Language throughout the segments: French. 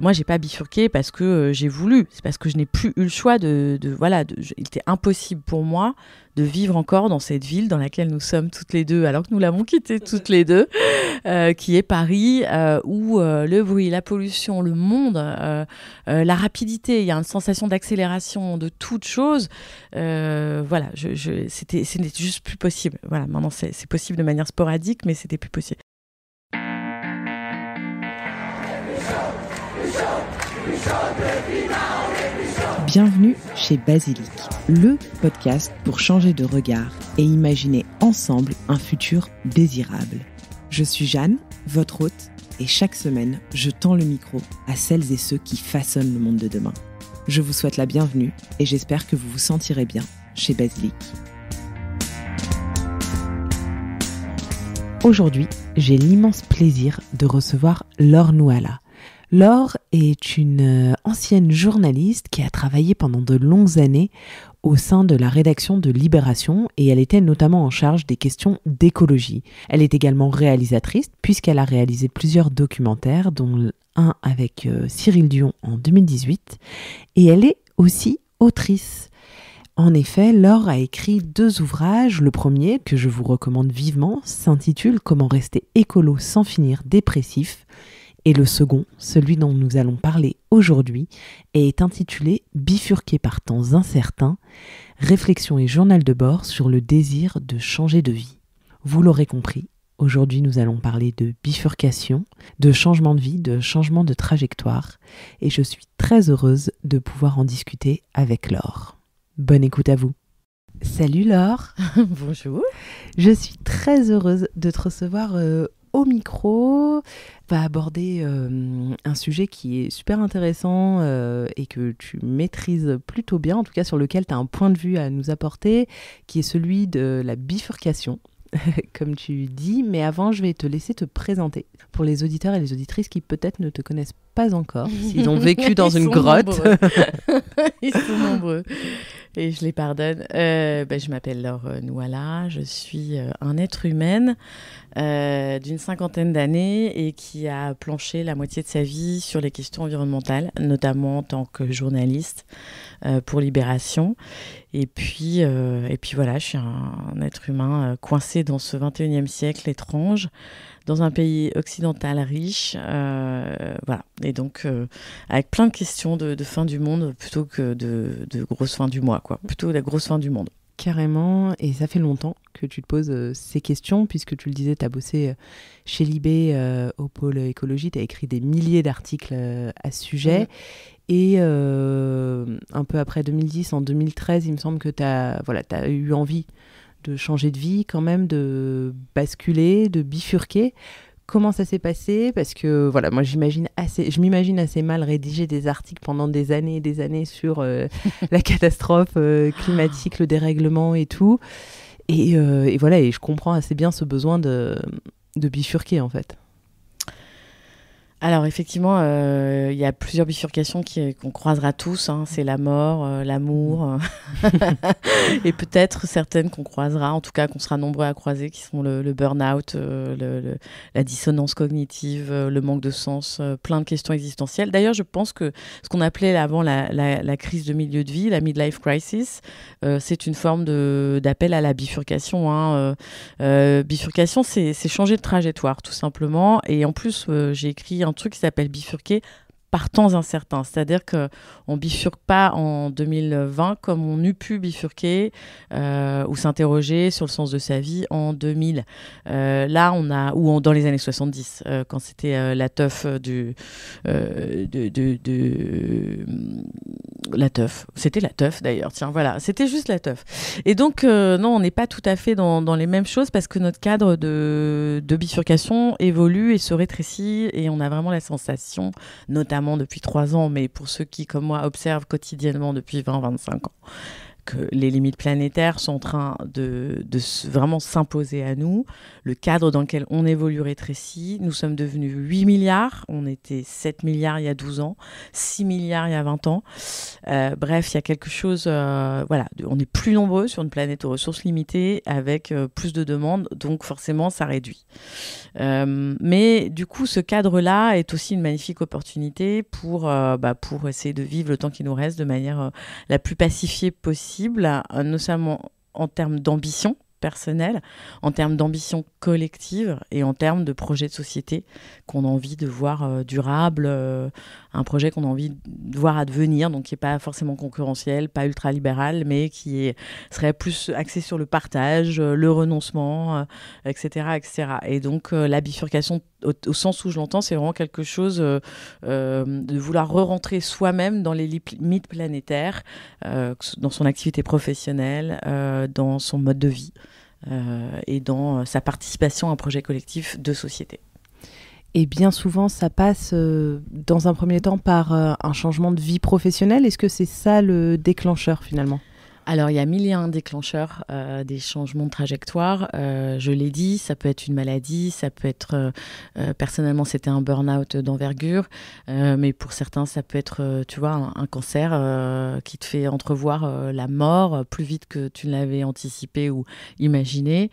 Moi, j'ai pas bifurqué parce que j'ai voulu. C'est parce que je n'ai plus eu le choix il était impossible pour moi de vivre encore dans cette ville dans laquelle nous sommes toutes les deux, alors que nous l'avons quittée toutes les deux, qui est Paris, où le bruit, la pollution, le monde, la rapidité, il y a une sensation d'accélération de toutes choses. C'était juste plus possible. Voilà, maintenant c'est possible de manière sporadique, mais c'était plus possible. Bienvenue chez Basilic, le podcast pour changer de regard et imaginer ensemble un futur désirable. Je suis Jeanne, votre hôte, et chaque semaine, je tends le micro à celles et ceux qui façonnent le monde de demain. Je vous souhaite la bienvenue et j'espère que vous vous sentirez bien chez Basilic. Aujourd'hui, j'ai l'immense plaisir de recevoir Laure Nouala. Laure est une ancienne journaliste qui a travaillé pendant de longues années au sein de la rédaction de Libération et elle était notamment en charge des questions d'écologie. Elle est également réalisatrice puisqu'elle a réalisé plusieurs documentaires, dont un avec Cyril Dion en 2018, et elle est aussi autrice. En effet, Laure a écrit 2 ouvrages. Le premier, que je vous recommande vivement, s'intitule « Comment rester écolo sans finir dépressif ». Et le second, celui dont nous allons parler aujourd'hui, est intitulé « Bifurqué par temps incertains, réflexion et journal de bord sur le désir de changer de vie ». Vous l'aurez compris, aujourd'hui nous allons parler de bifurcation, de changement de vie, de changement de trajectoire. Et je suis très heureuse de pouvoir en discuter avec Laure. Bonne écoute à vous. Salut Laure. Bonjour. Je suis très heureuse de te recevoir au micro. On va aborder un sujet qui est super intéressant et que tu maîtrises plutôt bien, en tout cas sur lequel tu as un point de vue à nous apporter, qui est celui de la bifurcation, comme tu dis. Mais avant, je vais te laisser te présenter pour les auditeurs et les auditrices qui peut-être ne te connaissent pas encore, s'ils ont vécu dans une grotte. Ils sont nombreux. Et je les pardonne. Je m'appelle Laure Nouala, je suis un être humain d'une 50aine d'années et qui a planché la moitié de sa vie sur les questions environnementales, notamment en tant que journaliste pour Libération. Et puis voilà, je suis un être humain coincé dans ce 21e siècle étrange, dans un pays occidental riche, voilà. Et donc, avec plein de questions de fin du monde plutôt que de grosse fin du mois, quoi. Plutôt la grosse fin du monde. Carrément, et ça fait longtemps que tu te poses ces questions, puisque tu le disais, tu as bossé chez Libé au pôle écologie, tu as écrit des milliers d'articles à ce sujet. Et un peu après 2010, en 2013, il me semble que tu as eu envie de changer de vie quand même, de basculer, de bifurquer. Comment ça s'est passé ? Parce que voilà, moi je m'imagine assez mal rédiger des articles pendant des années et des années sur la catastrophe climatique, le dérèglement et tout. Et voilà, et je comprends assez bien ce besoin de bifurquer en fait. Alors effectivement, y a plusieurs bifurcations qu'on croisera tous, hein. C'est la mort, l'amour, et peut-être certaines qu'on croisera, en tout cas qu'on sera nombreux à croiser, qui sont le burn-out, la dissonance cognitive, le manque de sens, plein de questions existentielles. D'ailleurs, je pense que ce qu'on appelait avant la crise de milieu de vie, la midlife crisis, c'est une forme d'appel à la bifurcation, hein. Bifurcation, c'est changer de trajectoire, tout simplement. Et en plus, j'ai écrit un truc qui s'appelle bifurquer par temps incertain, c'est-à-dire qu'on bifurque pas en 2020 comme on eût pu bifurquer ou s'interroger sur le sens de sa vie en 2000. Là, dans les années 70, quand c'était la teuf la teuf. C'était la teuf d'ailleurs, tiens, voilà, c'était juste la teuf. Et donc, non, on n'est pas tout à fait dans les mêmes choses parce que notre cadre de bifurcation évolue et se rétrécit et on a vraiment la sensation, notamment depuis 3 ans, mais pour ceux qui, comme moi, observent quotidiennement depuis 20-25 ans, que les limites planétaires sont en train de vraiment s'imposer à nous. Le cadre dans lequel on évolue rétrécit. Nous sommes devenus 8 milliards. On était 7 milliards il y a 12 ans, 6 milliards il y a 20 ans. Bref, il y a quelque chose... on est plus nombreux sur une planète aux ressources limitées avec plus de demandes. Donc forcément, ça réduit. Mais du coup, ce cadre-là est aussi une magnifique opportunité pour essayer de vivre le temps qui nous reste de manière la plus pacifiée possible, notamment en termes d'ambition personnelle, en termes d'ambition collective et en termes de projet de société qu'on a envie de voir durable, un projet qu'on a envie de voir advenir, donc qui n'est pas forcément concurrentiel, pas ultra-libéral, mais serait plus axé sur le partage, le renoncement, etc., etc. Et donc la bifurcation, au sens où je l'entends, c'est vraiment quelque chose de vouloir re-rentrer soi-même dans les limites planétaires, dans son activité professionnelle, dans son mode de vie et dans sa participation à un projet collectif de société. Et bien souvent, ça passe dans un premier temps par un changement de vie professionnelle. Est-ce que c'est ça le déclencheur finalement ? Alors, il y a 1001 déclencheurs des changements de trajectoire. Je l'ai dit, ça peut être une maladie, ça peut être... personnellement, c'était un burn-out d'envergure, mais pour certains, ça peut être, un cancer qui te fait entrevoir la mort plus vite que tu ne l'avais anticipé ou imaginé,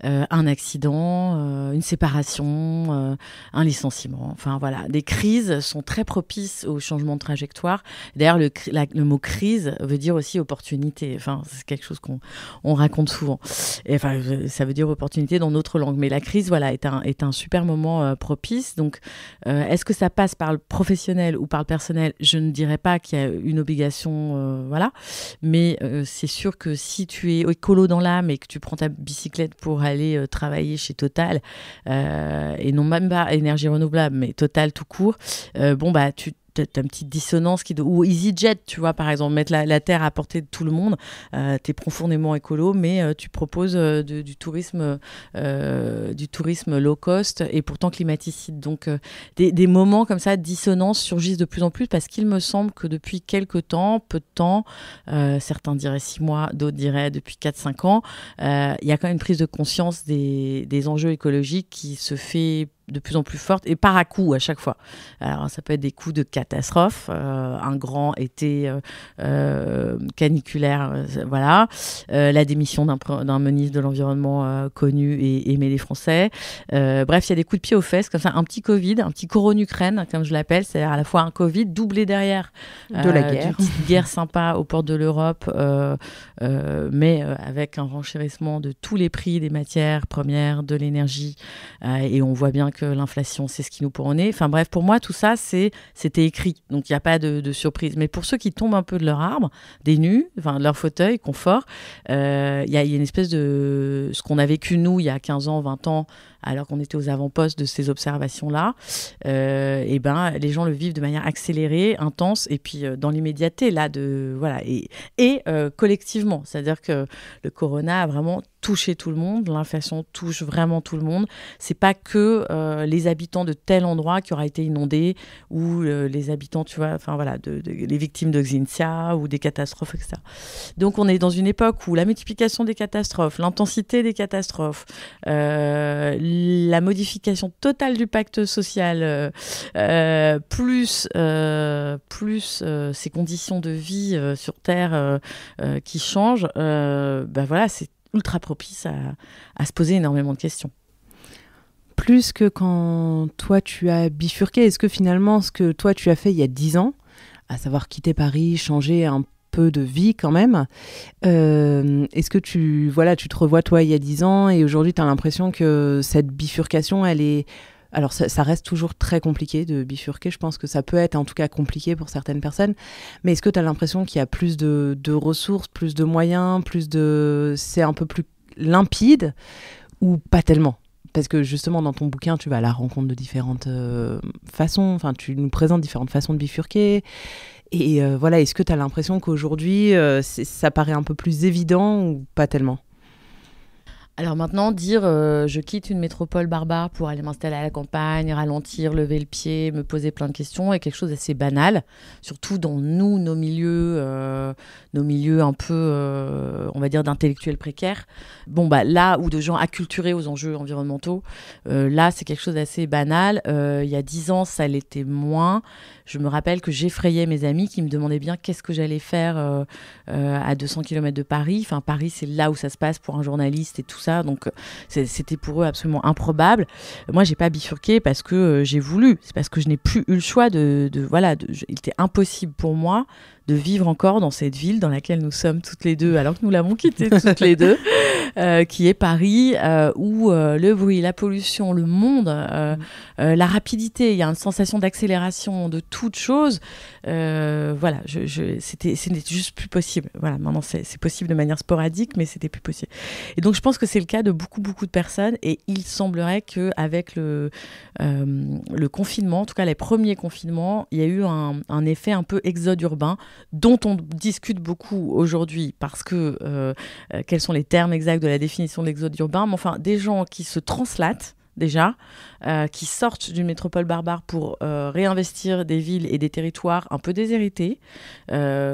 un accident, une séparation, un licenciement. Enfin, voilà, des crises sont très propices au changement de trajectoire. D'ailleurs, le mot crise veut dire aussi opportunité. Enfin, c'est quelque chose qu'on raconte souvent. Et, enfin, ça veut dire opportunité dans notre langue. Mais la crise, voilà, est un super moment propice. Donc, est-ce que ça passe par le professionnel ou par le personnel ? Je ne dirais pas qu'il y a une obligation, voilà. Mais c'est sûr que si tu es écolo dans l'âme et que tu prends ta bicyclette pour aller travailler chez Total, et non même pas énergie renouvelable, mais Total tout court, t'as une petite dissonance ou EasyJet, tu vois, par exemple, mettre la terre à portée de tout le monde. T'es profondément écolo, mais tu proposes du tourisme low cost et pourtant climaticide. Donc, des moments comme ça de dissonance surgissent de plus en plus parce qu'il me semble que depuis quelques temps, peu de temps, certains diraient 6 mois, d'autres diraient depuis 4-5 ans, il y a quand même une prise de conscience des enjeux écologiques qui se fait de plus en plus forte et par à-coups à chaque fois. Alors, ça peut être des coups de catastrophe, un grand été caniculaire, voilà, la démission d'un ministre de l'Environnement connu et aimé des Français. Bref, il y a des coups de pied aux fesses, comme ça, un petit Covid, un petit Coron-Ukraine, comme je l'appelle, c'est-à-dire à la fois un Covid doublé derrière de la guerre. D'une petite guerre sympa aux portes de l'Europe, mais avec un renchérissement de tous les prix des matières premières, de l'énergie, et on voit bien que l'inflation, c'est ce qui nous pourrit au nez. Enfin bref, pour moi, tout ça, c'était écrit. Donc, il n'y a pas de surprise. Mais pour ceux qui tombent un peu de leur arbre, des nus, enfin, de leur fauteuil, confort, il y a une espèce de... Ce qu'on a vécu, nous, il y a 15 ans, 20 ans, alors qu'on était aux avant-postes de ces observations-là, les gens le vivent de manière accélérée, intense, et puis dans l'immédiateté, là, et collectivement. C'est-à-dire que le corona a vraiment touché tout le monde, l'inflation touche vraiment tout le monde. C'est pas que les habitants de tel endroit qui aura été inondé ou les habitants, tu vois, enfin voilà, les victimes de Xintia ou des catastrophes, etc. Donc on est dans une époque où la multiplication des catastrophes, l'intensité des catastrophes, la modification totale du pacte social, plus ces conditions de vie sur Terre qui changent, voilà, c'est ultra propice à se poser énormément de questions. Plus que quand toi tu as bifurqué, est-ce que finalement ce que toi tu as fait il y a 10 ans, à savoir quitter Paris, changer un peu de vie quand même, est-ce que tu te revois toi il y a 10 ans et aujourd'hui tu as l'impression que cette bifurcation elle est... Alors ça reste toujours très compliqué de bifurquer, je pense que ça peut être en tout cas compliqué pour certaines personnes, mais est-ce que tu as l'impression qu'il y a plus de ressources, plus de moyens, c'est un peu plus limpide ou pas tellement ? Parce que justement dans ton bouquin tu vas à la rencontre de différentes façons, enfin tu nous présentes différentes façons de bifurquer et est-ce que tu as l'impression qu'aujourd'hui ça paraît un peu plus évident ou pas tellement ? Alors maintenant, dire je quitte une métropole barbare pour aller m'installer à la campagne, ralentir, lever le pied, me poser plein de questions est quelque chose d'assez banal, surtout dans nos milieux un peu, on va dire, d'intellectuels précaires. Bon, bah, là, ou de gens acculturés aux enjeux environnementaux, là, c'est quelque chose d'assez banal. Il y a 10 ans, ça l'était moins. Je me rappelle que j'effrayais mes amis qui me demandaient bien qu'est-ce que j'allais faire à 200 km de Paris. Enfin, Paris, c'est là où ça se passe pour un journaliste et tout ça. Donc, c'était pour eux absolument improbable. Moi, j'ai pas bifurqué parce que j'ai voulu. C'est parce que je n'ai plus eu le choix il était impossible pour moi de vivre encore dans cette ville dans laquelle nous sommes toutes les deux, alors que nous l'avons quittée toutes les deux, qui est Paris, où le bruit, la pollution, le monde, la rapidité, il y a une sensation d'accélération de toute chose. Voilà, c'était juste plus possible. Voilà, maintenant c'est possible de manière sporadique, mais c'était plus possible. Et donc je pense que c'est le cas de beaucoup de personnes, et il semblerait qu'avec le confinement, en tout cas les premiers confinements, il y a eu un effet un peu exode urbain dont on discute beaucoup aujourd'hui parce que quels sont les termes exacts de la définition de l'exode urbain, mais enfin des gens qui se translatent déjà, qui sortent d'une métropole barbare pour réinvestir des villes et des territoires un peu déshérités,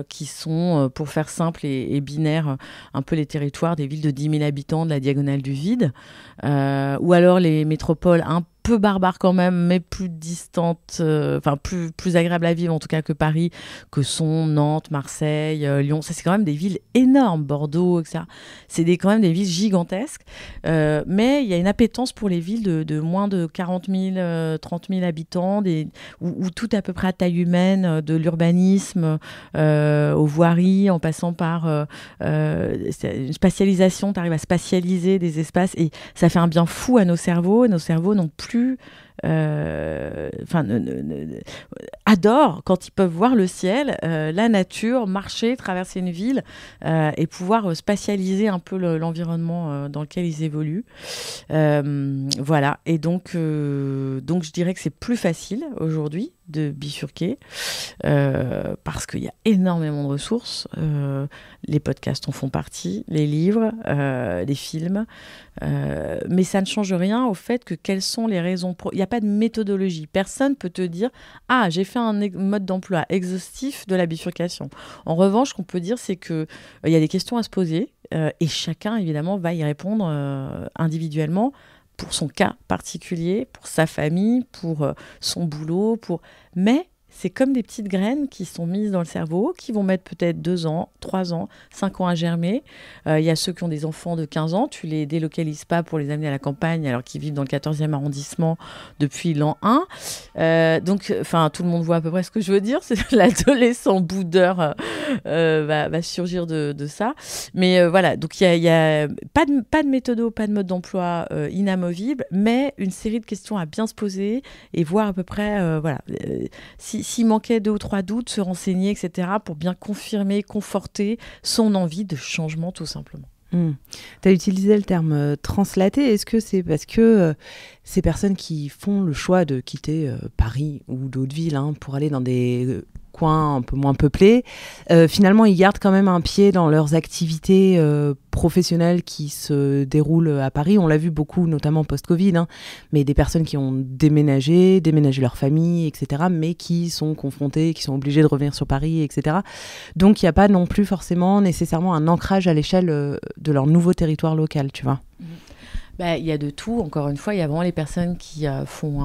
qui sont, pour faire simple et binaire, un peu les territoires des villes de 10 000 habitants de la diagonale du vide, ou alors les métropoles un peu barbares quand même, mais plus distantes, plus agréables à vivre en tout cas que Paris, que sont Nantes, Marseille, Lyon. Ça, c'est quand même des villes énormes, Bordeaux, etc. C'est quand même des villes gigantesques, mais il y a une appétence pour les villes de moins de 40 000, 30 000 habitants, où tout est à peu près à taille humaine, de l'urbanisme aux voiries, en passant par une spatialisation. Tu arrives à spatialiser des espaces et ça fait un bien fou à nos cerveaux. Nos cerveaux n'ont plus adorent quand ils peuvent voir le ciel, la nature, marcher, traverser une ville et pouvoir spatialiser un peu l'environnement dans lequel ils évoluent. Voilà. Et donc je dirais que c'est plus facile aujourd'hui de bifurquer parce qu'il y a énormément de ressources. Les podcasts en font partie, les livres, les films. Mais ça ne change rien au fait que quelles sont les raisons. Il n'y a pas de méthodologie. Personne peut te dire « Ah, j'ai fait un mode d'emploi exhaustif de la bifurcation ». En revanche, ce qu'on peut dire, c'est qu'il y a des questions à se poser et chacun, évidemment, va y répondre individuellement pour son cas particulier, pour sa famille, pour son boulot. Mais c'est comme des petites graines qui sont mises dans le cerveau, qui vont mettre peut-être 2 ans, 3 ans, 5 ans à germer. Il y a ceux qui ont des enfants de 15 ans, tu les délocalises pas pour les amener à la campagne alors qu'ils vivent dans le 14e arrondissement depuis l'an 1. Donc, tout le monde voit à peu près ce que je veux dire. C'est l'adolescent boudeur va surgir de ça. Mais voilà, donc il y a pas de méthodo, pas de mode d'emploi inamovible, mais une série de questions à bien se poser et voir à peu près, s'il manquait 2 ou 3 doutes, se renseigner, etc., pour bien confirmer, conforter son envie de changement, tout simplement. Tu as utilisé le terme translater. Est-ce que c'est parce que ces personnes qui font le choix de quitter Paris ou d'autres villes pour aller dans des coins un peu moins peuplés, finalement ils gardent quand même un pied dans leurs activités professionnelles qui se déroulent à Paris? On l'a vu beaucoup, notamment post-Covid, mais des personnes qui ont déménagé leur famille, etc., mais qui sont confrontées, qui sont obligées de revenir sur Paris, etc. Donc il n'y a pas non plus forcément nécessairement un ancrage à l'échelle de leur nouveau territoire local, tu vois. Il y a de tout. Encore une fois, il y a vraiment les personnes qui font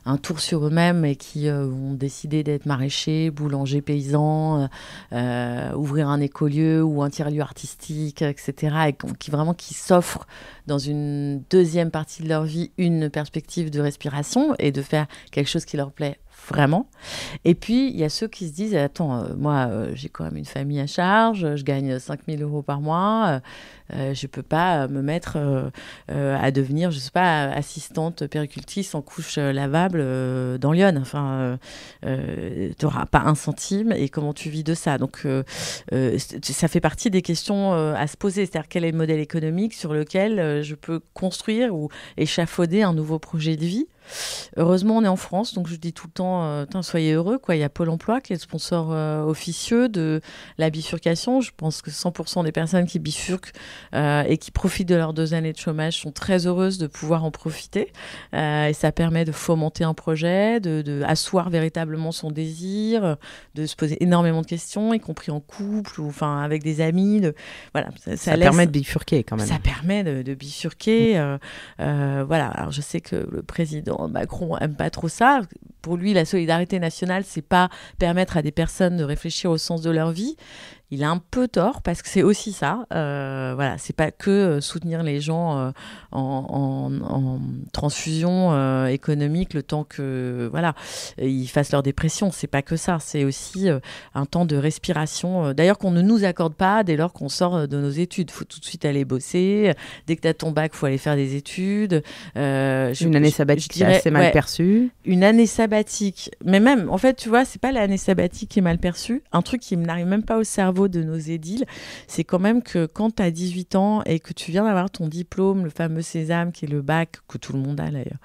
un tour sur eux-mêmes et qui vont décider d'être maraîchers, boulangers, paysans, ouvrir un écolieu ou un tiers-lieu artistique, etc. Et qui s'offrent dans une deuxième partie de leur vie une perspective de respiration et de faire quelque chose qui leur plaît vraiment. Et puis, il y a ceux qui se disent « Attends, moi, j'ai quand même une famille à charge, je gagne 5 000 € par mois, je peux pas me mettre à devenir, je sais pas, assistante péricultrice en couche lavable dans Lyon. Enfin, t'auras pas 1 centime et comment tu vis de ça ?» Donc, ça fait partie des questions à se poser. C'est-à-dire, quel est le modèle économique sur lequel je peux construire ou échafauder un nouveau projet de vie ? Heureusement, on est en France, donc je dis tout le temps, soyez heureux, quoi. Il y a Pôle emploi qui est le sponsor officieux de la bifurcation. Je pense que 100% des personnes qui bifurquent et qui profitent de leurs 2 années de chômage sont très heureuses de pouvoir en profiter. Et ça permet de fomenter un projet, de asseoir véritablement son désir, de se poser énormément de questions, y compris en couple ou enfin avec des amis. Voilà, ça permet de bifurquer quand même. Ça permet de bifurquer. Voilà. Alors je sais que le président Macron aime pas trop ça. Pour lui, la solidarité nationale, c'est pas permettre à des personnes de réfléchir au sens de leur vie. Il a un peu tort parce que c'est aussi ça. Voilà, c'est pas que soutenir les gens en transfusion économique le temps que voilà ils fassent leur dépression. C'est pas que ça. C'est aussi un temps de respiration. D'ailleurs, qu'on ne nous accorde pas dès lors qu'on sort de nos études. Faut tout de suite aller bosser. Dès que t'as ton bac, faut aller faire des études. Une année sabbatique, c'est assez mal perçu. Une année sabbatique, mais même en fait, tu vois, c'est pas l'année sabbatique qui est mal perçue. Un truc qui n'arrive même pas au cerveau de nos édiles, c'est quand même que quand tu as 18 ans et que tu viens d'avoir ton diplôme, le fameux Sésame qui est le bac, que tout le monde a d'ailleurs,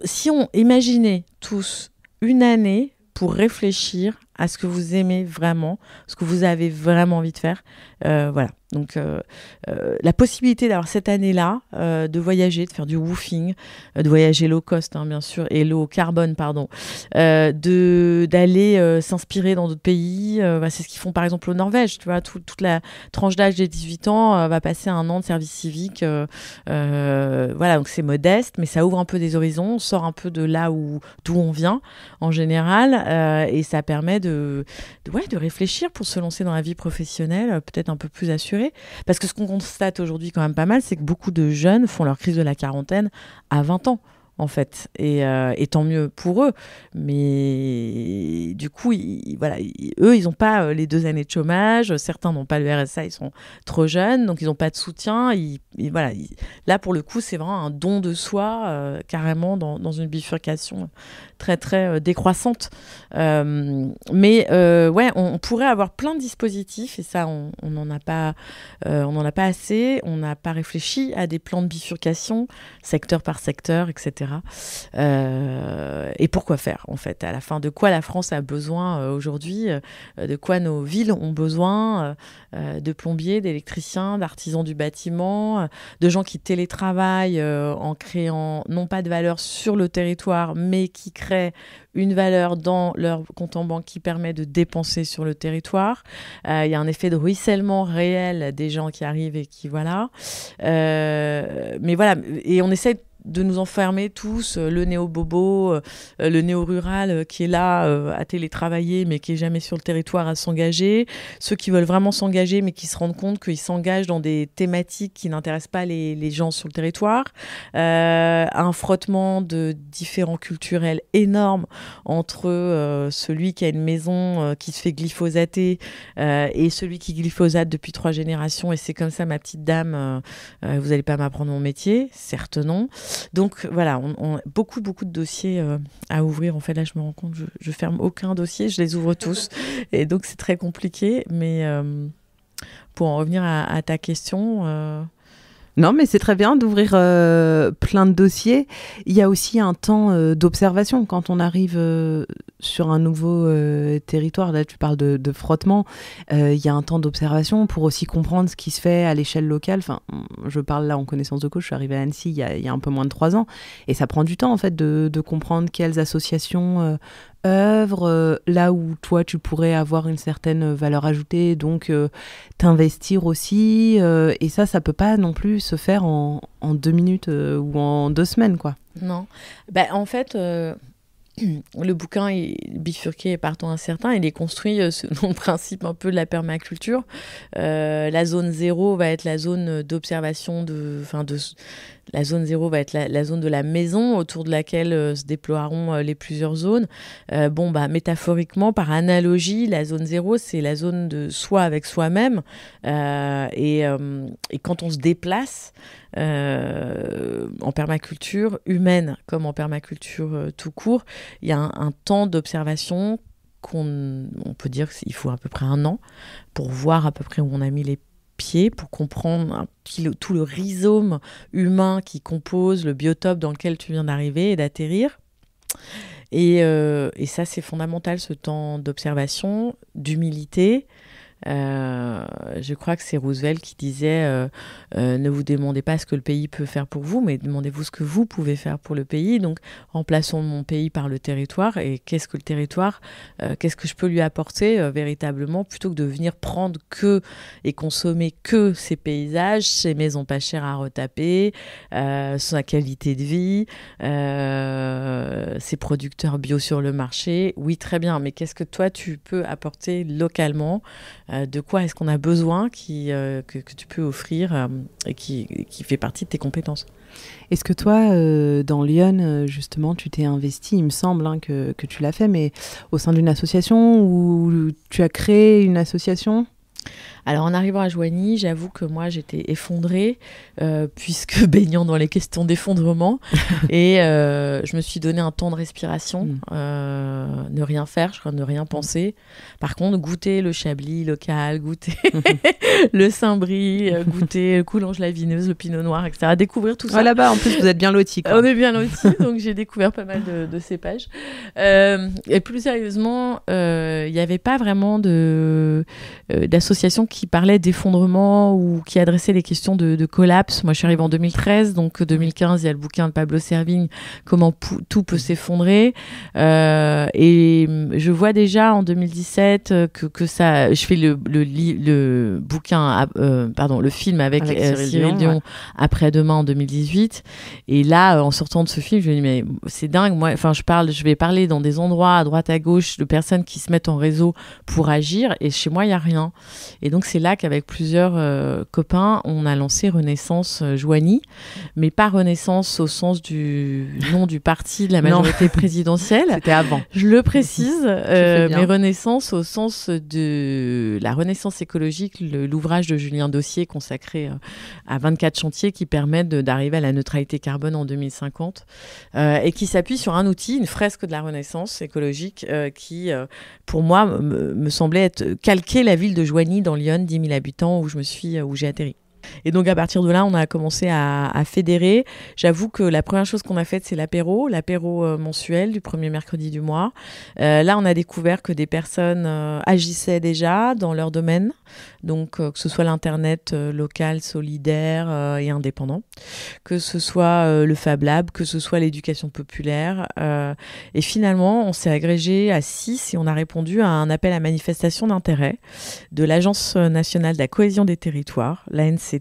si on imaginait tous une année pour réfléchir à ce que vous aimez vraiment, ce que vous avez vraiment envie de faire, voilà. Donc, la possibilité d'avoir cette année-là, de voyager, de faire du woofing, de voyager low cost, hein, bien sûr, et low carbone, pardon, d'aller s'inspirer dans d'autres pays. C'est ce qu'ils font, par exemple, au Norvège. Tu vois, toute la tranche d'âge des 18 ans va passer 1 an de service civique. Voilà, donc c'est modeste, mais ça ouvre un peu des horizons. On sort un peu de là d'où on vient, en général, et ça permet de réfléchir pour se lancer dans la vie professionnelle, peut-être un peu plus assurée. Parce que ce qu'on constate aujourd'hui quand même pas mal, c'est que beaucoup de jeunes font leur crise de la quarantaine à 20 ans, en fait. Et tant mieux pour eux. Mais du coup, eux, ils n'ont pas les 2 années de chômage. Certains n'ont pas le RSA, ils sont trop jeunes, donc ils n'ont pas de soutien. Là, pour le coup, c'est vraiment un don de soi, carrément, dans une bifurcation très, très décroissante. Mais on pourrait avoir plein de dispositifs, et ça, on n'en a pas assez. On n'a pas réfléchi à des plans de bifurcation, secteur par secteur, etc. Et pourquoi faire, en fait, à la fin, de quoi la France a besoin aujourd'hui, de quoi nos villes ont besoin, de plombiers, d'électriciens, d'artisans du bâtiment, de gens qui télétravaillent en créant non pas de valeur sur le territoire, mais qui créent une valeur dans leur compte en banque qui permet de dépenser sur le territoire. Il y a un effet de ruissellement réel des gens qui arrivent et qui voilà. Mais voilà, et on essaie de nous enfermer tous, le néo-bobo, le néo-rural qui est là à télétravailler mais qui est jamais sur le territoire à s'engager, ceux qui veulent vraiment s'engager mais qui se rendent compte qu'ils s'engagent dans des thématiques qui n'intéressent pas les gens sur le territoire, un frottement de différents culturels énormes entre celui qui a une maison qui se fait glyphosater et celui qui glyphosate depuis 3 générations, et c'est comme ça ma petite dame, vous n'allez pas m'apprendre mon métier, certes non. Donc voilà, on beaucoup de dossiers à ouvrir. En fait, là, je me rends compte, je ferme aucun dossier, je les ouvre tous. Et donc, c'est très compliqué. Mais pour en revenir à ta question... Non, mais c'est très bien d'ouvrir plein de dossiers. Il y a aussi un temps d'observation quand on arrive sur un nouveau territoire. Là, tu parles de frottement. Il y a un temps d'observation pour aussi comprendre ce qui se fait à l'échelle locale. Enfin, je parle là en connaissance de cause. Je suis arrivée à Annecy il y a un peu moins de 3 ans. Et ça prend du temps, en fait, de comprendre quelles associations œuvre, là où toi tu pourrais avoir une certaine valeur ajoutée, donc t'investir aussi, et ça peut pas non plus se faire en 2 minutes ou en 2 semaines, quoi. Non, en fait le bouquin est bifurqué par temps incertain, il est construit selon le principe un peu de la permaculture. La zone 0 va être la zone d'observation la zone 0 va être la zone de la maison autour de laquelle se déploieront les plusieurs zones. Métaphoriquement, par analogie, la zone 0, c'est la zone de soi avec soi-même. Et quand on se déplace en permaculture humaine comme en permaculture tout court, il y a un temps d'observation on peut dire qu'il faut à peu près 1 an pour voir à peu près où on a mis les pied pour comprendre tout le rhizome humain qui compose le biotope dans lequel tu viens d'arriver et d'atterrir. Et ça, c'est fondamental, ce temps d'observation, d'humilité. Je crois que c'est Roosevelt qui disait ne vous demandez pas ce que le pays peut faire pour vous, mais demandez-vous ce que vous pouvez faire pour le pays. Donc remplaçons mon pays par le territoire. Et qu'est-ce que le territoire, qu'est-ce que je peux lui apporter véritablement, plutôt que de venir prendre et consommer que ses paysages, ses maisons pas chères à retaper, sa qualité de vie, ses producteurs bio sur le marché. Oui, très bien, mais qu'est-ce que toi tu peux apporter localement, de quoi est-ce qu'on a besoin que tu peux offrir et qui fait partie de tes compétences. Est-ce que toi, dans Lyon, justement, tu t'es investi, il me semble que tu l'as fait, mais au sein d'une association ou tu as créé une association ? Alors en arrivant à Joigny, j'avoue que moi j'étais effondrée puisque baignant dans les questions d'effondrement et je me suis donné un temps de respiration, ne rien faire, je crois, ne rien penser. Par contre, goûter le chablis local, goûter le Saint-Brie, goûter le coulange la vineuse, le pinot noir, etc. Découvrir tout ça. Ah, là-bas, en plus, vous êtes bien lotis. On est bien lotis, donc j'ai découvert pas mal de cépages. Et plus sérieusement, il n'y avait pas vraiment d'association qui parlait d'effondrement ou qui adressait des questions de collapse. Moi, je suis arrivée en 2013, donc 2015, il y a le bouquin de Pablo Servigne, Comment tout peut s'effondrer. Et je vois déjà en 2017 que ça... Je fais le bouquin, le film avec Cyril Dion, ouais. Après-demain en 2018. Et là, en sortant de ce film, je me dis, mais c'est dingue. Moi, je vais parler dans des endroits à droite à gauche de personnes qui se mettent en réseau pour agir. Et chez moi, il n'y a rien. Et donc, c'est là qu'avec plusieurs copains, on a lancé Renaissance Joigny, mais pas Renaissance au sens du nom du parti de la majorité présidentielle. C'était avant. Je le précise, mais Renaissance au sens de la Renaissance écologique, l'ouvrage de Julien Dossier consacré à 24 chantiers qui permettent d'arriver à la neutralité carbone en 2050 et qui s'appuie sur un outil, une fresque de la Renaissance écologique qui, pour moi, me semblait être calquer la ville de Joigny dans Lyon, 10 000 habitants, où j'ai atterri. Et donc à partir de là, on a commencé à fédérer. J'avoue que la première chose qu'on a faite, c'est l'apéro mensuel du premier mercredi du mois. Là, on a découvert que des personnes agissaient déjà dans leur domaine, donc que ce soit l'internet local, solidaire et indépendant, que ce soit le Fab Lab, que ce soit l'éducation populaire. Et finalement, on s'est agrégé à 6 et on a répondu à un appel à manifestation d'intérêt de l'Agence nationale de la cohésion des territoires, l'ANCT.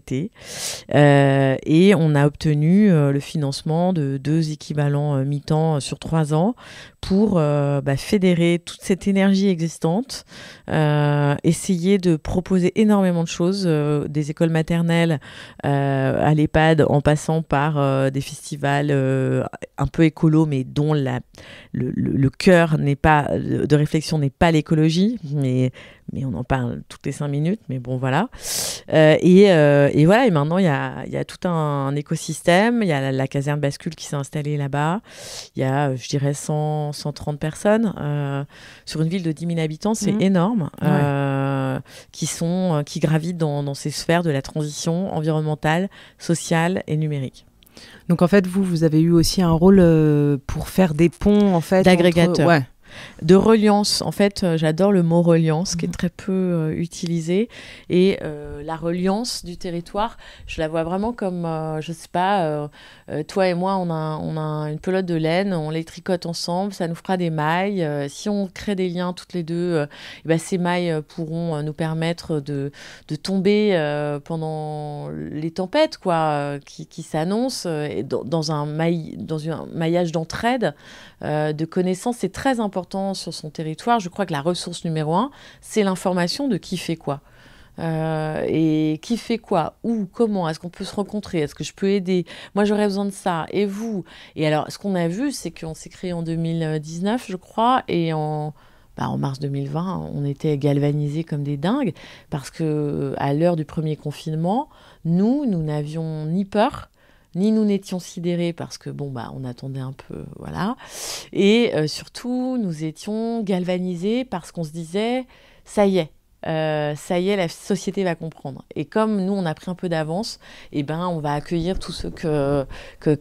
Et on a obtenu le financement de 2 équivalents mi-temps sur 3 ans pour fédérer toute cette énergie existante, essayer de proposer énormément de choses, des écoles maternelles à l'EHPAD, en passant par des festivals un peu écolos, mais dont le cœur de réflexion n'est pas l'écologie, mais on en parle toutes les 5 minutes, mais bon, voilà. Et voilà, et maintenant, il y a tout un écosystème. Il y a la caserne Bascule qui s'est installée là-bas. Il y a, je dirais, 130 personnes sur une ville de 10 000 habitants. C'est énorme. Qui gravitent dans ces sphères de la transition environnementale, sociale et numérique. Donc, en fait, vous avez eu aussi un rôle pour faire des ponts, en fait, d'agrégateur. Ouais. De reliance. En fait, j'adore le mot reliance, qui est très peu utilisé. Et la reliance du territoire, je la vois vraiment comme, je sais pas, toi et moi, on a une pelote de laine, on les tricote ensemble, ça nous fera des mailles. Si on crée des liens toutes les deux, ces mailles pourront nous permettre de tomber pendant les tempêtes, quoi, qui s'annoncent, dans un maillage d'entraide, de connaissances. C'est très important sur son territoire. Je crois que la ressource numéro 1, c'est l'information de qui fait quoi. Et qui fait quoi, où, comment, est-ce qu'on peut se rencontrer, est-ce que je peux aider, moi j'aurais besoin de ça, et vous. Et alors ce qu'on a vu, c'est qu'on s'est créé en 2019 je crois, et en mars 2020 on était galvanisés comme des dingues, parce que à l'heure du premier confinement, nous n'avions ni peur, ni nous n'étions sidérés parce que on attendait un peu, voilà. Et surtout, nous étions galvanisés parce qu'on se disait, ça y est, ça y est, la société va comprendre. Et comme nous, on a pris un peu d'avance, on va accueillir tous ceux que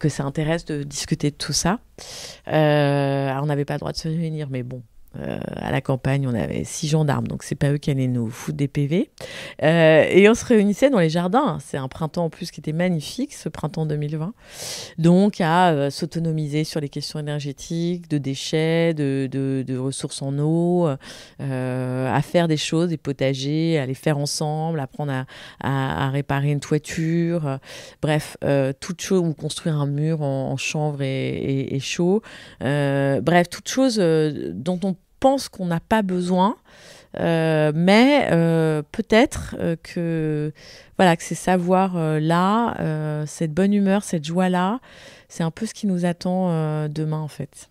ça intéresse de discuter de tout ça. Alors, on n'avait pas le droit de se réunir, mais bon. À la campagne, on avait 6 gendarmes, donc c'est pas eux qui allaient nous foutre des PV. Et on se réunissait dans les jardins. C'est un printemps en plus qui était magnifique, ce printemps 2020. Donc à s'autonomiser sur les questions énergétiques, de déchets, de ressources en eau, à faire des choses, des potagers, à les faire ensemble, apprendre à réparer une toiture, bref, toute chose, ou construire un mur en chanvre et chaud. Bref, toute chose dont on pense qu'on n'a pas besoin, mais peut-être que ces savoirs-là, cette bonne humeur, cette joie-là, c'est un peu ce qui nous attend demain en fait.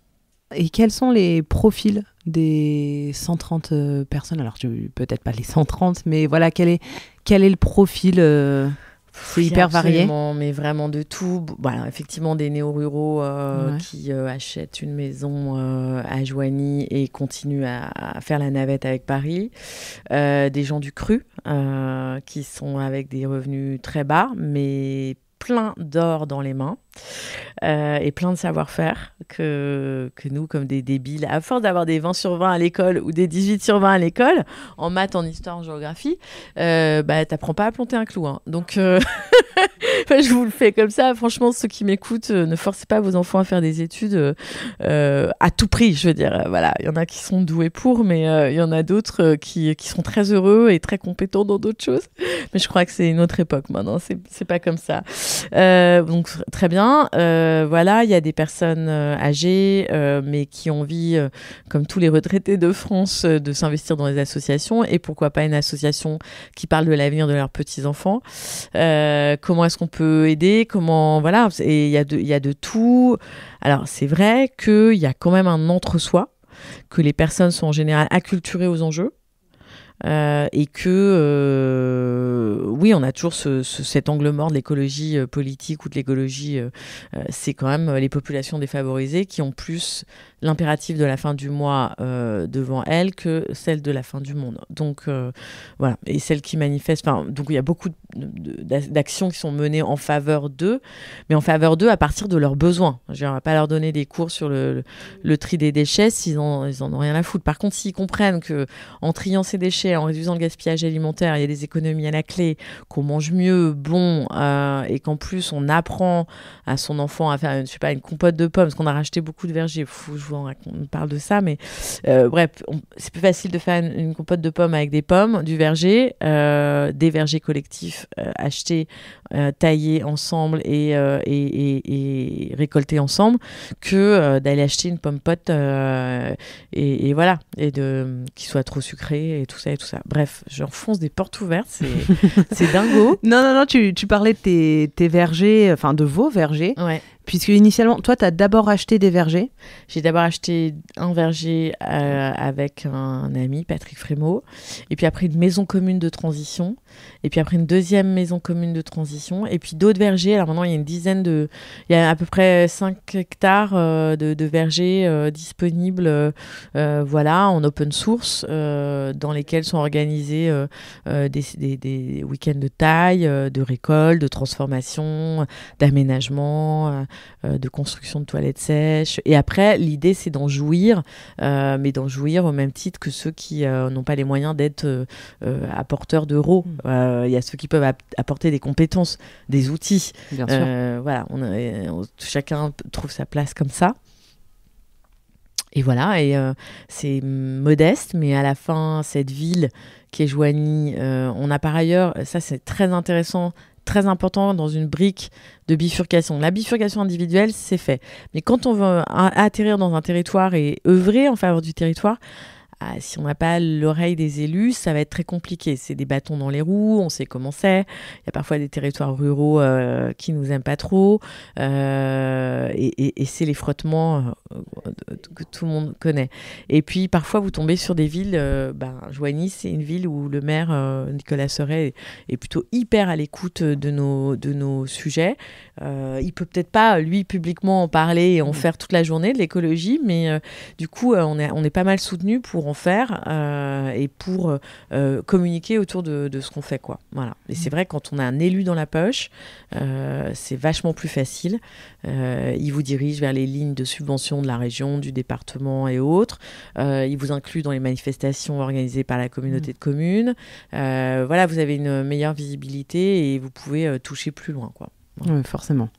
Et quels sont les profils des 130 personnes ? Alors, peut-être pas les 130, mais voilà, quel est le profil C'est hyper varié. Mais vraiment de tout. Voilà, effectivement, des néo-ruraux qui achètent une maison à Joigny et continuent à faire la navette avec Paris. Des gens du cru qui sont avec des revenus très bas, mais plein d'or dans les mains. Et plein de savoir-faire que nous, comme des débiles, à force d'avoir des 20 sur 20 à l'école ou des 18 sur 20 à l'école, en maths, en histoire, en géographie, t'apprends pas à planter un clou. Hein. Donc, je vous le fais comme ça. Franchement, ceux qui m'écoutent, ne forcez pas vos enfants à faire des études à tout prix. Je veux dire, voilà, il y en a qui sont doués pour, mais il y en a d'autres qui sont très heureux et très compétents dans d'autres choses. Mais je crois que c'est une autre époque maintenant. C'est pas comme ça. Donc, très bien. Voilà, il y a des personnes âgées, mais qui ont envie, comme tous les retraités de France, de s'investir dans les associations. Et pourquoi pas une association qui parle de l'avenir de leurs petits-enfants. Comment est-ce qu'on peut aider ? Voilà, et il y a de tout. Alors, c'est vrai qu'il y a quand même un entre-soi, que les personnes sont en général acculturées aux enjeux. Et que oui, on a toujours cet angle mort de l'écologie politique ou de l'écologie, c'est quand même les populations défavorisées qui ont plus l'impératif de la fin du mois devant elles que celle de la fin du monde. Donc voilà, et celles qui manifestent, donc il y a beaucoup d'actions qui sont menées en faveur d'eux, mais en faveur d'eux à partir de leurs besoins. On ne va pas leur donner des cours sur le tri des déchets s'ils en ont rien à foutre. Par contre, s'ils comprennent qu'en triant ces déchets, en réduisant le gaspillage alimentaire, il y a des économies à la clé, qu'on mange mieux, bon, et qu'en plus on apprend à son enfant à faire une compote de pommes, parce qu'on a racheté beaucoup de vergers, on parle de ça, mais bref, c'est plus facile de faire une compote de pommes avec des pommes, du verger, des vergers collectifs achetés, taillés ensemble et récoltés ensemble, que d'aller acheter une pomme pote et voilà, et qui soit trop sucrée et tout ça. Bref, j'enfonce des portes ouvertes, c'est dingo. Non, tu parlais de tes vergers, enfin de vos vergers. Ouais. Puisque initialement, toi, tu as d'abord acheté des vergers. J'ai d'abord acheté un verger avec un ami, Patrick Frémaux, et puis après une maison commune de transition, et puis après une deuxième maison commune de transition, et puis d'autres vergers. Alors maintenant, il y a à peu près 5 hectares de vergers disponibles, voilà, en open source, dans lesquels sont organisés des week-ends de taille, de récolte, de transformation, d'aménagement, de construction de toilettes sèches. Et après, l'idée, c'est d'en jouir, mais d'en jouir au même titre que ceux qui n'ont pas les moyens d'être apporteurs d'euros. Il y a ceux qui peuvent apporter des compétences, des outils. Bien sûr. Voilà, chacun trouve sa place comme ça. Et voilà, et c'est modeste, mais à la fin, cette ville qui est Joigny, on a par ailleurs, ça c'est très intéressant, très important dans une brique de bifurcation. La bifurcation individuelle, c'est fait. Mais quand on veut atterrir dans un territoire et œuvrer en faveur du territoire, si on n'a pas l'oreille des élus, ça va être très compliqué. C'est des bâtons dans les roues, on sait comment c'est. Il y a parfois des territoires ruraux qui nous aiment pas trop. Et c'est les frottements que tout le monde connaît. Et puis, parfois, vous tombez sur des villes... Joigny, c'est une ville où le maire, Nicolas Seret, est plutôt hyper à l'écoute de nos sujets. Il peut peut-être pas, lui, publiquement en parler et en faire toute la journée de l'écologie, mais du coup, on est pas mal soutenu pour en faire et pour communiquer autour de ce qu'on fait, quoi. Voilà. Et c'est vrai, quand on a un élu dans la poche, c'est vachement plus facile. Il vous dirige vers les lignes de subvention de la région, du département et autres. Il vous inclut dans les manifestations organisées par la communauté de communes. Voilà, vous avez une meilleure visibilité et vous pouvez toucher plus loin, quoi. Oui, forcément.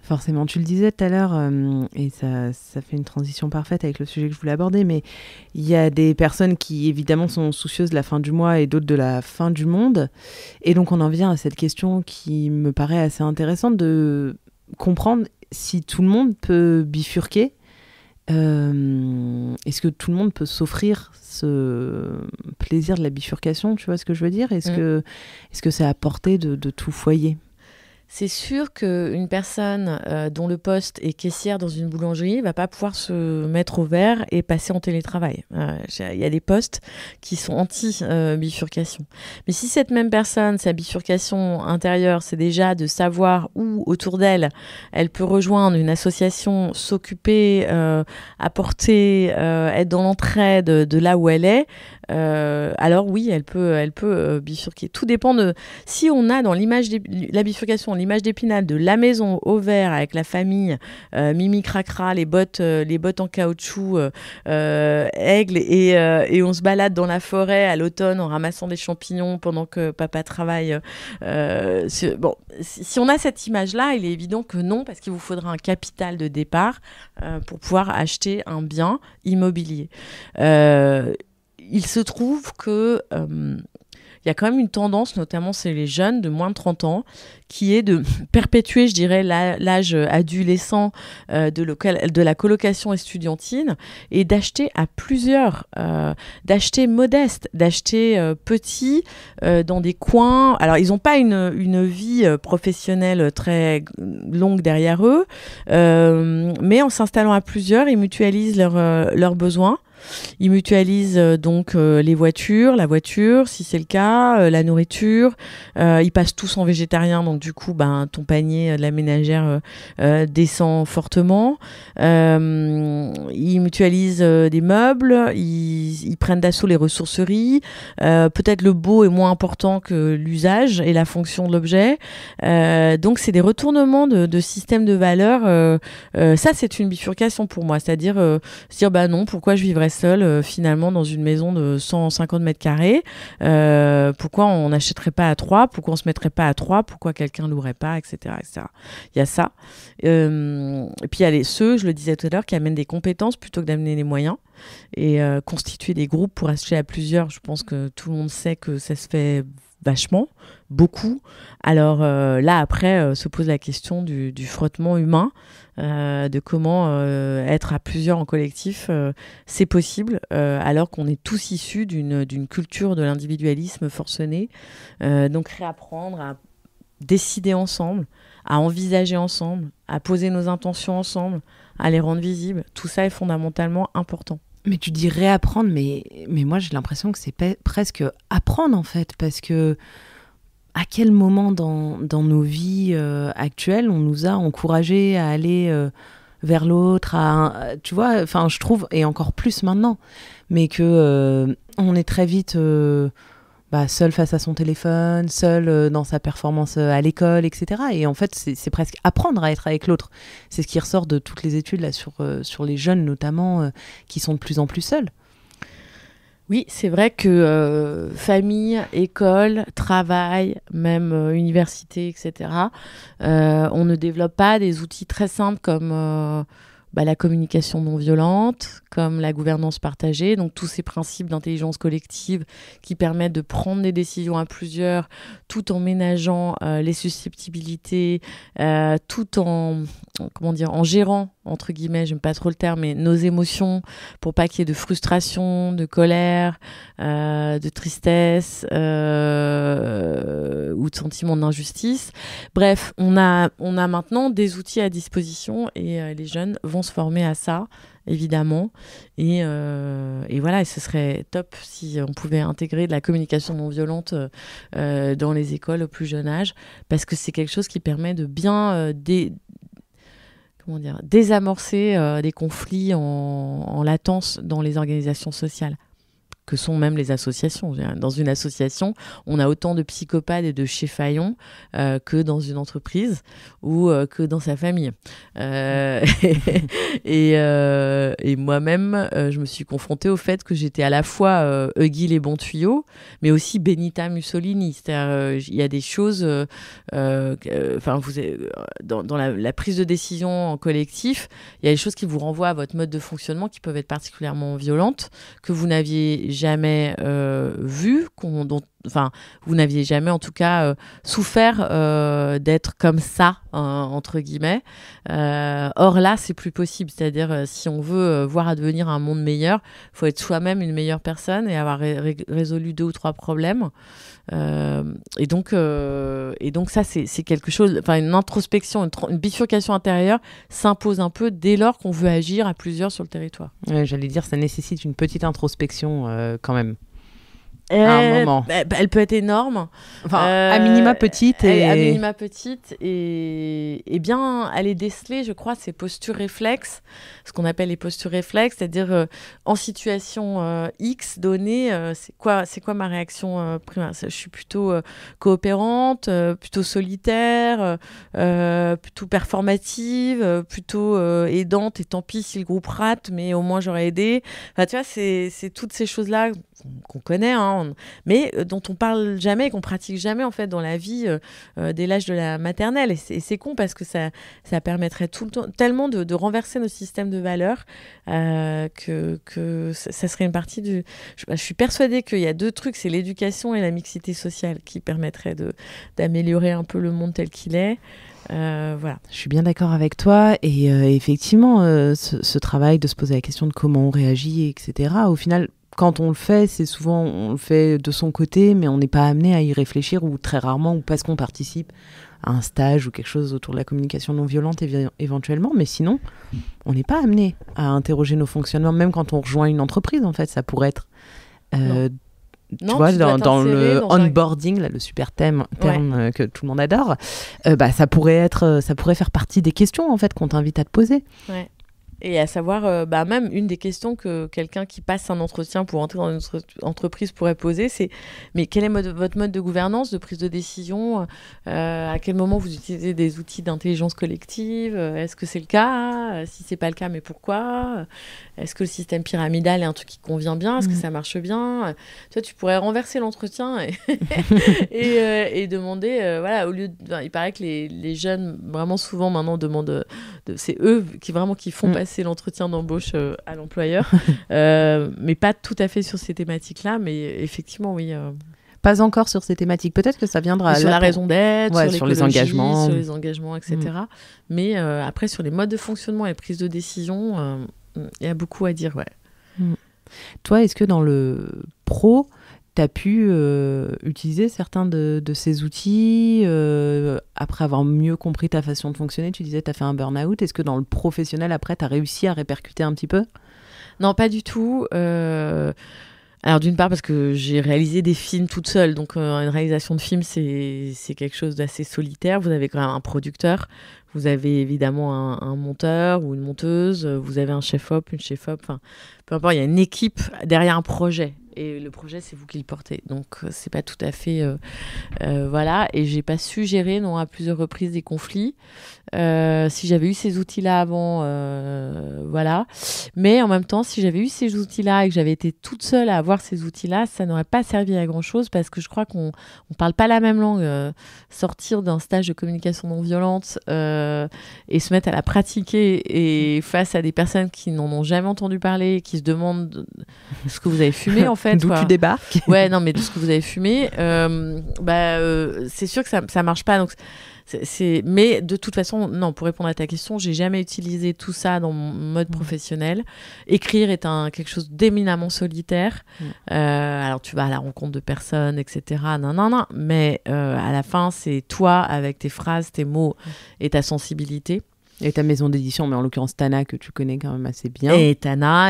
Forcément. Tu le disais tout à l'heure, et ça fait une transition parfaite avec le sujet que je voulais aborder, mais il y a des personnes qui, évidemment, sont soucieuses de la fin du mois et d'autres de la fin du monde. Et donc, on en vient à cette question qui me paraît assez intéressante de comprendre si tout le monde peut bifurquer. Est-ce que tout le monde peut s'offrir ce plaisir de la bifurcation, tu vois ce que je veux dire ? Est-ce que c'est à portée de tout foyer ? C'est sûr qu'une personne dont le poste est caissière dans une boulangerie ne va pas pouvoir se mettre au vert et passer en télétravail. Il y a des postes qui sont anti-bifurcation. Mais si cette même personne, sa bifurcation intérieure, c'est déjà de savoir où, autour d'elle, elle peut rejoindre une association, s'occuper, apporter, être dans l'entraide de là où elle est, alors oui, elle peut bifurquer. Tout dépend de... Si on a dans la bifurcation, l'image d'Épinal de la maison au vert avec la famille, Mimi Cracra, les bottes en caoutchouc, aigle, et on se balade dans la forêt à l'automne en ramassant des champignons pendant que papa travaille. Bon, si on a cette image-là, il est évident que non, parce qu'il vous faudra un capital de départ pour pouvoir acheter un bien immobilier. Il se trouve que il y a quand même une tendance, notamment chez les jeunes de moins de 30 ans, qui est de perpétuer, je dirais, l'âge adolescent de la colocation estudiantine et d'acheter à plusieurs, d'acheter modeste, d'acheter petit dans des coins. Alors, ils n'ont pas une vie professionnelle très longue derrière eux, mais en s'installant à plusieurs, ils mutualisent leurs besoins. Ils mutualisent donc la voiture, si c'est le cas, la nourriture. Ils passent tous en végétarien, donc du coup, ton panier de la ménagère descend fortement. Ils mutualisent des meubles, ils prennent d'assaut les ressourceries. Peut-être le beau est moins important que l'usage et la fonction de l'objet. Donc, c'est des retournements de système de valeurs. Ça, c'est une bifurcation pour moi, c'est-à-dire se dire, non, pourquoi je vivrais seule finalement dans une maison de 150 mètres carrés, pourquoi on n'achèterait pas à 3, pourquoi on se mettrait pas à 3, pourquoi quelqu'un louerait pas, etc., etc. Il y a ça. Et puis il y a ceux, je le disais tout à l'heure, qui amènent des compétences plutôt que d'amener les moyens et constituer des groupes pour acheter à plusieurs. Je pense que tout le monde sait que ça se fait vachement, beaucoup. Alors là, après, se pose la question du frottement humain, de comment être à plusieurs en collectif, c'est possible, alors qu'on est tous issus d'une culture de l'individualisme forcené. Donc réapprendre à décider ensemble, à envisager ensemble, à poser nos intentions ensemble, à les rendre visibles, tout ça est fondamentalement important. Mais tu dis réapprendre, mais moi j'ai l'impression que c'est presque apprendre en fait, parce que à quel moment dans nos vies actuelles on nous a encouragés à aller vers l'autre, tu vois, enfin je trouve, et encore plus maintenant, mais que on est très vite seul face à son téléphone, seul dans sa performance à l'école, etc. Et en fait, c'est presque apprendre à être avec l'autre. C'est ce qui ressort de toutes les études là, sur les jeunes notamment, qui sont de plus en plus seuls. Oui, c'est vrai que famille, école, travail, même université, etc., on ne développe pas des outils très simples comme la communication non violente, comme la gouvernance partagée, donc tous ces principes d'intelligence collective qui permettent de prendre des décisions à plusieurs tout en ménageant les susceptibilités, tout en gérant, entre guillemets, j'aime pas trop le terme, mais nos émotions pour pas qu'il y ait de frustration, de colère, de tristesse ou de sentiment d'injustice. Bref, on a maintenant des outils à disposition et les jeunes vont se former à ça, évidemment. Et voilà, et ce serait top si on pouvait intégrer de la communication non violente dans les écoles au plus jeune âge, parce que c'est quelque chose qui permet de bien désamorcer des conflits en latence dans les organisations sociales. que sont même les associations. Dans une association, on a autant de psychopathes et de chéfaillons que dans une entreprise ou que dans sa famille. Et moi-même, je me suis confrontée au fait que j'étais à la fois Huggy les bons tuyaux, mais aussi Benita Mussolini. C'est-à-dire, il y a des choses, dans la prise de décision en collectif, il y a des choses qui vous renvoient à votre mode de fonctionnement qui peuvent être particulièrement violentes, que vous n'aviez jamais vues, vous n'aviez jamais en tout cas souffert d'être comme ça, entre guillemets. Or là, c'est plus possible. C'est-à-dire, si on veut voir advenir un monde meilleur, il faut être soi-même une meilleure personne et avoir résolu 2 ou 3 problèmes. Et donc ça, c'est quelque chose, une introspection, une bifurcation intérieure s'impose un peu dès lors qu'on veut agir à plusieurs sur le territoire. J'allais dire, ça nécessite une petite introspection quand même. À un moment. Elle peut être énorme. À minima petite. À minima petite et bien aller déceler, je crois, ces postures réflexes, ce qu'on appelle les postures réflexes, c'est-à-dire en situation X donnée, c'est quoi ma réaction primaire ? Je suis plutôt coopérante, plutôt solitaire, plutôt performative, plutôt aidante, et tant pis si le groupe rate, mais au moins j'aurais aidé. Enfin, tu vois, c'est toutes ces choses-là qu'on connaît, mais dont on parle jamais, qu'on pratique jamais en fait dans la vie dès l'âge de la maternelle. Et c'est con parce que ça permettrait tout le temps tellement de renverser nos systèmes de valeurs que ça serait une partie du... Je suis persuadée qu'il y a 2 trucs, c'est l'éducation et la mixité sociale qui permettraient d'améliorer un peu le monde tel qu'il est. Voilà. Je suis bien d'accord avec toi et effectivement ce travail de se poser la question de comment on réagit, etc. Au final, quand on le fait, c'est souvent on le fait de son côté, mais on n'est pas amené à y réfléchir, ou très rarement, ou parce qu'on participe à un stage ou quelque chose autour de la communication non violente éventuellement, mais sinon on n'est pas amené à interroger nos fonctionnements, même quand on rejoint une entreprise. En fait, ça pourrait être tu vois, dans le onboarding, là, le super terme que tout le monde adore, ça pourrait faire partie des questions en fait qu'on t'invite à te poser. Ouais. Et à savoir, même une des questions que quelqu'un qui passe un entretien pour entrer dans une entreprise pourrait poser, c'est mais quel est votre mode de gouvernance, de prise de décision ? À quel moment vous utilisez des outils d'intelligence collective ? Est-ce que c'est le cas ? Si c'est pas le cas, mais pourquoi ? Est-ce que le système pyramidal est un truc qui convient bien ? Est-ce que ça marche bien ? Toi, tu pourrais renverser l'entretien et demander, au lieu de... Il paraît que les jeunes, vraiment souvent maintenant, demandent... c'est eux qui font passer l'entretien d'embauche à l'employeur, mais pas tout à fait sur ces thématiques-là, mais effectivement, oui. Pas encore sur ces thématiques. Peut-être que ça viendra sur la raison d'être, sur les engagements, etc. Mais après, sur les modes de fonctionnement et les prises de décision, il y a beaucoup à dire, ouais. Toi, est-ce que dans le pro, tu as pu utiliser certains de ces outils après avoir mieux compris ta façon de fonctionner? Tu disais que tu as fait un burn-out. Est-ce que dans le professionnel, après, tu as réussi à répercuter un petit peu? Non, pas du tout. Alors d'une part parce que j'ai réalisé des films toute seule, donc une réalisation de film c'est quelque chose d'assez solitaire. Vous avez quand même un producteur, vous avez évidemment un monteur ou une monteuse, vous avez un chef-op, une chef-op, enfin peu importe, il y a une équipe derrière un projet. Et le projet, c'est vous qui le portez. Donc, c'est pas tout à fait... voilà. Et j'ai pas su gérer, à plusieurs reprises, des conflits. Si j'avais eu ces outils-là avant, voilà. Mais en même temps, si j'avais eu ces outils-là et que j'avais été toute seule à avoir ces outils-là, ça n'aurait pas servi à grand-chose parce que je crois qu'on parle pas la même langue. Sortir d'un stage de communication non violente et se mettre à la pratiquer et face à des personnes qui n'en ont jamais entendu parler, qui se demandent ce que vous avez fumé, en fait. D'où tu débarques. Ouais, non, mais de ce que vous avez fumé, c'est sûr que ça marche pas. Donc, mais de toute façon, non, pour répondre à ta question, j'ai jamais utilisé tout ça dans mon mode professionnel. Écrire est quelque chose d'éminemment solitaire. Alors, tu vas à la rencontre de personnes, etc. Non. Mais à la fin, c'est toi avec tes phrases, tes mots et ta sensibilité. Et ta maison d'édition, mais en l'occurrence Tana, que tu connais quand même assez bien. Et Tana,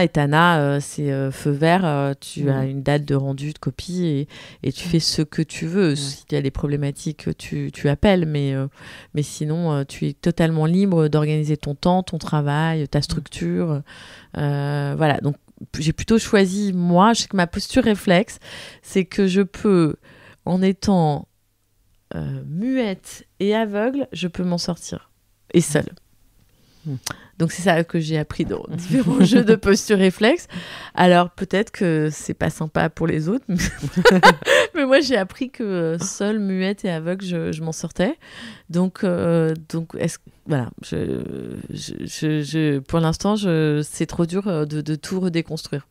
c'est feu vert, tu as une date de rendu de copie et tu fais ce que tu veux. S'il y a des problématiques, tu appelles, mais sinon, tu es totalement libre d'organiser ton temps, ton travail, ta structure. Voilà, donc j'ai plutôt choisi, moi, je sais que ma posture réflexe, c'est que je peux, en étant muette et aveugle, je peux m'en sortir. Et seule. Donc c'est ça que j'ai appris dans différents jeux de posture réflexe. Alors peut-être que c'est pas sympa pour les autres, mais moi j'ai appris que seule, muette et aveugle, je m'en sortais. Donc voilà, pour l'instant, c'est trop dur de tout redéconstruire.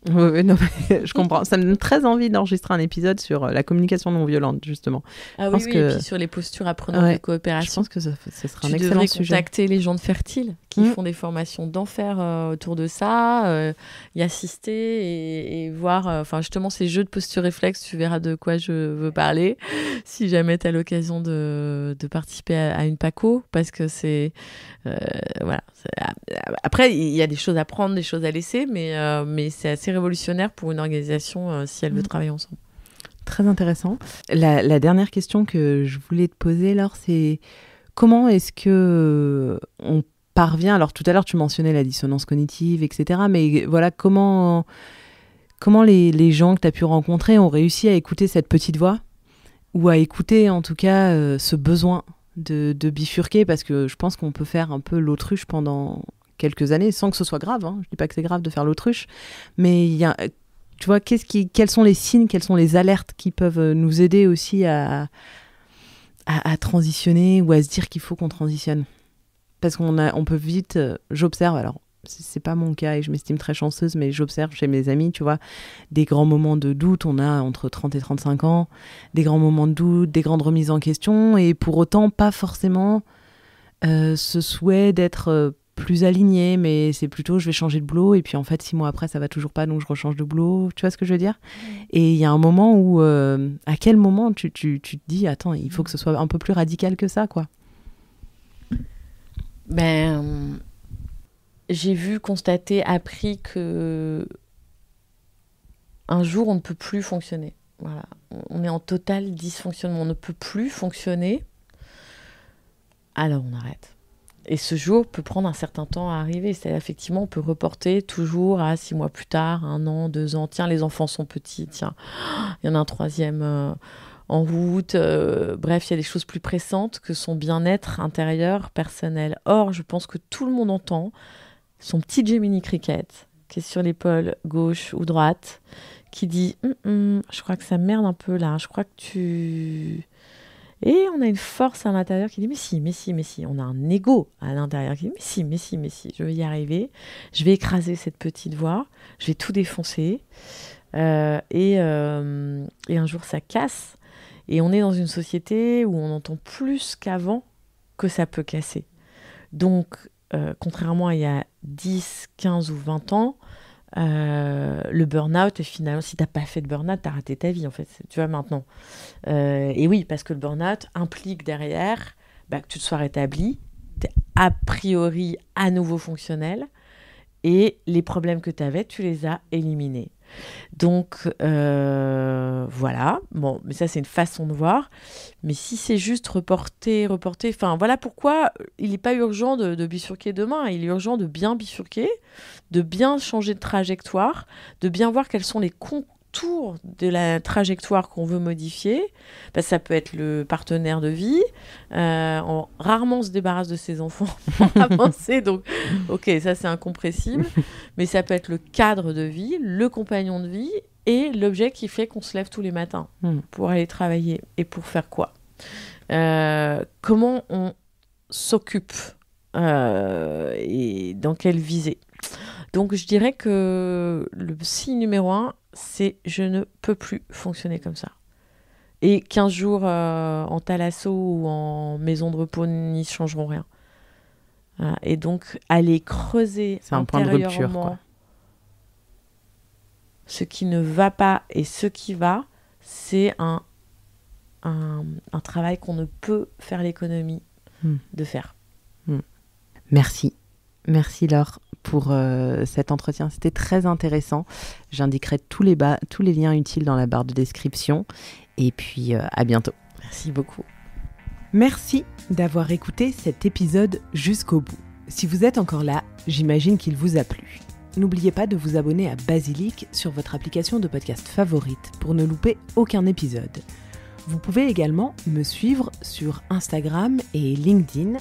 Oui, non, je comprends. Ça me donne très envie d'enregistrer un épisode sur la communication non violente, justement. Ah oui, et puis sur les postures apprenantes de coopération. Je pense que ce sera un excellent sujet. Tu devrais contacter les gens de Fertile qui font des formations d'enfer autour de ça, y assister et voir. Enfin, justement, ces jeux de posture réflexe, tu verras de quoi je veux parler si jamais tu as l'occasion de participer à une PACO, parce que c'est... voilà. Après, il y a des choses à prendre, des choses à laisser, mais c'est assez révolutionnaire pour une organisation si elle veut travailler ensemble. Très intéressant. La dernière question que je voulais te poser, Laure, c'est comment est-ce que on parvient... Alors tout à l'heure, tu mentionnais la dissonance cognitive, etc. Mais voilà, comment les gens que tu as pu rencontrer ont réussi à écouter cette petite voix, ou à écouter en tout cas ce besoin de bifurquer, parce que je pense qu'on peut faire un peu l'autruche pendant quelques années sans que ce soit grave, hein. Je dis pas que c'est grave de faire l'autruche, mais il y a, tu vois, quels sont les signes, quelles sont les alertes qui peuvent nous aider aussi à transitionner, ou à se dire qu'il faut qu'on transitionne, parce qu'on peut vite, j'observe, alors c'est pas mon cas et je m'estime très chanceuse, mais j'observe chez mes amis, tu vois, des grands moments de doute. On a entre 30 et 35 ans, des grands moments de doute, des grandes remises en question, et pour autant pas forcément ce souhait d'être plus aligné, mais c'est plutôt je vais changer de boulot, et puis en fait 6 mois après ça va toujours pas, donc je rechange de boulot, tu vois ce que je veux dire? Et il y a un moment où à quel moment tu te dis attends, il faut que ce soit un peu plus radical que ça, quoi. J'ai constaté, appris que un jour, on ne peut plus fonctionner. Voilà. On est en total dysfonctionnement. On ne peut plus fonctionner. Alors, on arrête. Et ce jour peut prendre un certain temps à arriver. C'est-à-dire, effectivement, on peut reporter toujours à 6 mois plus tard, 1 an, 2 ans. Tiens, les enfants sont petits. Tiens, il y en a un troisième en route. Bref, il y a des choses plus pressantes que son bien-être intérieur, personnel. Or, je pense que tout le monde entend son petit Gemini Cricket, qui est sur l'épaule gauche ou droite, qui dit je crois que ça merde un peu là, je crois que tu... Et on a une force à l'intérieur qui dit mais si. On a un ego à l'intérieur qui dit mais si, je vais y arriver, je vais écraser cette petite voix, je vais tout défoncer. Et un jour ça casse. Et on est dans une société où on entend plus qu'avant que ça peut casser. Donc, contrairement à il y a 10, 15 ou 20 ans, le burn-out, et finalement, si tu n'as pas fait de burn-out, tu as raté ta vie, en fait, tu vois, maintenant. Et oui, parce que le burn-out implique derrière que tu te sois rétabli, tu es a priori à nouveau fonctionnel, et les problèmes que tu avais, tu les as éliminés. Donc, voilà. Bon, mais ça, c'est une façon de voir. Mais si c'est juste reporter... Enfin, voilà pourquoi il n'est pas urgent de bifurquer demain. Il est urgent de bien bifurquer, de bien changer de trajectoire, de bien voir quels sont les contours de la trajectoire qu'on veut modifier. Ça peut être le partenaire de vie. Rarement on se débarrasse de ses enfants pour avancer. Donc, ok, ça, c'est incompressible. Mais ça peut être le cadre de vie, le compagnon de vie et l'objet qui fait qu'on se lève tous les matins pour aller travailler. Et pour faire quoi? Comment on s'occupe et dans quelle visée? Donc, je dirais que le signe numéro 1, c'est je ne peux plus fonctionner comme ça. Et 15 jours en thalasso ou en maison de repos n'y changeront rien. Et donc, aller creuser c'est un point de rupture, quoi. Ce qui ne va pas et ce qui va, c'est un travail qu'on ne peut faire l'économie de faire. Merci Laure pour cet entretien, c'était très intéressant. J'indiquerai tous les liens utiles dans la barre de description, et puis à bientôt. Merci beaucoup. Merci d'avoir écouté cet épisode jusqu'au bout. Si vous êtes encore là, j'imagine qu'il vous a plu. n'oubliez pas de vous abonner à Basilic sur votre application de podcast favorite pour ne louper aucun épisode. Vous pouvez également me suivre sur Instagram et LinkedIn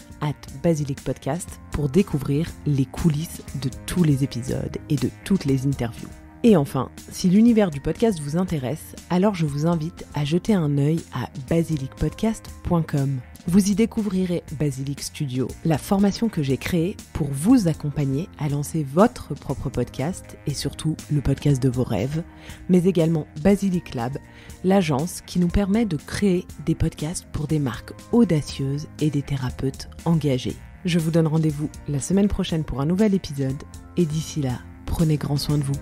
@basilicpodcast pour découvrir les coulisses de tous les épisodes et de toutes les interviews. Et enfin, si l'univers du podcast vous intéresse, alors je vous invite à jeter un œil à basilicpodcast.com. Vous y découvrirez Basilic Studio, la formation que j'ai créée pour vous accompagner à lancer votre propre podcast et surtout le podcast de vos rêves, mais également Basilic Lab, l'agence qui nous permet de créer des podcasts pour des marques audacieuses et des thérapeutes engagés. Je vous donne rendez-vous la semaine prochaine pour un nouvel épisode et d'ici là, prenez grand soin de vous.